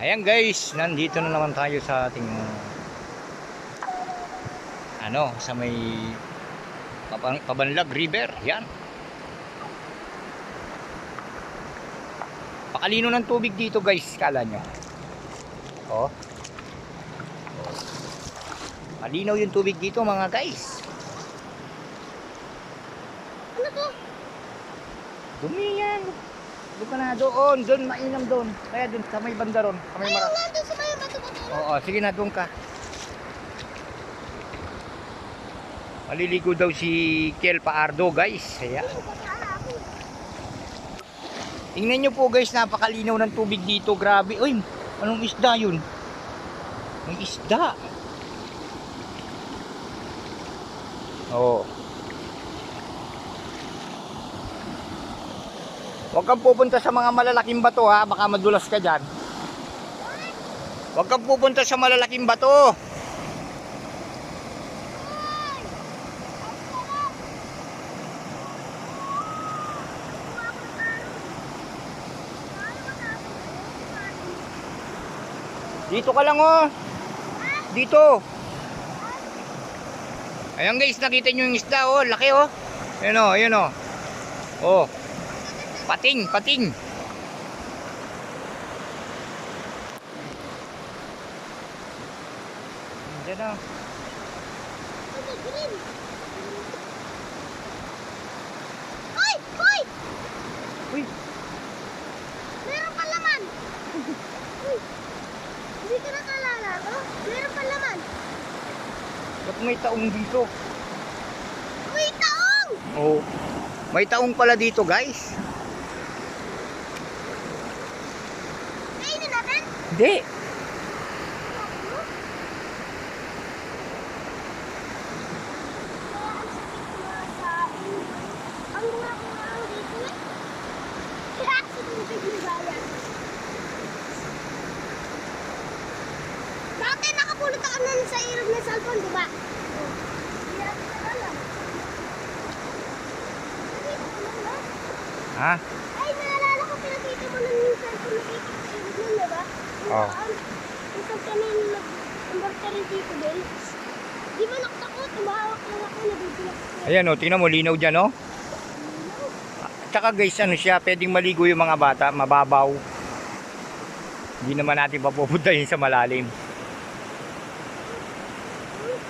Ayan guys, nandito na naman tayo sa ating sa may Pabanlag River. Yan. Pakalino ng tubig dito guys, kala nyo. Oh. Malinaw yung tubig dito mga guys. Ano to? Dumi yan. Doon ka na doon, mainam doon. Kaya doon sa may banda ron, sa may Ayun mara. nga, doon sa may bato-bato. Oo, sige na doon ka. Maliligo daw si Kiel Paardo guys. Kaya. Tingnan nyo po guys, napakalinaw ng tubig dito. Grabe. Uy, anong isda yun? May isda. Oo. Huwag kang pupunta sa mga malalaking bato ha, baka madulas ka dyan. Huwag kang pupunta sa malalaking bato. Dito ka lang oh. Dito. Ayan guys, nakita nyo yung isda oh, laki oh. Ayan oh, ayan oh. Oh. Pating, pating. Diyan na. Hoy! Hoy! Uy, Meron pa laman! Uy! Hindi ka nakalala to? Meron pa laman! ba't may taong dito? Uy! Taong! Oh. May taong pala dito guys. Kainin natin? Hindi. Ang mga kumahang dito eh. Kaya sa tubig yung bayan. Dati nakapulot ako nun sa ilog ng cellphone, di ba? Hindi natin alam. Nakita ko lang ba? Ha? Ay, naalala ko pinakita mo nun yung cellphone na dito sa ilog nun, di ba? Oo. Yung pag kami nag-embark ka rin dito, Ben. Di ba nakatakot? Tumahawak lang ako, nabibulak ko. Ayan oh, tingnan mo, linaw dyan oh. Tsaka guys, ano siya, pwedeng maligo yung mga bata, mababaw. Hindi naman natin papupuntahin sa malalim.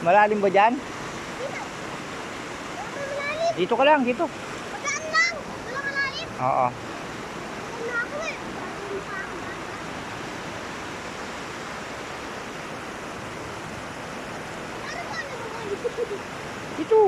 Malalim ba dyan? Malalim! Dito ka lang, dito. Magaan lang! Wala malalim! Oo. Wala na ako eh. Parang pa ako bata. Ano ba naman? Dito.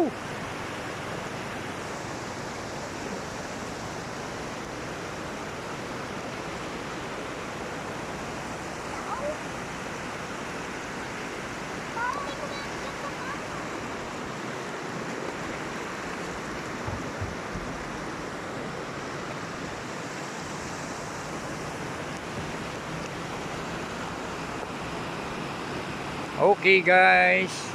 Okay guys.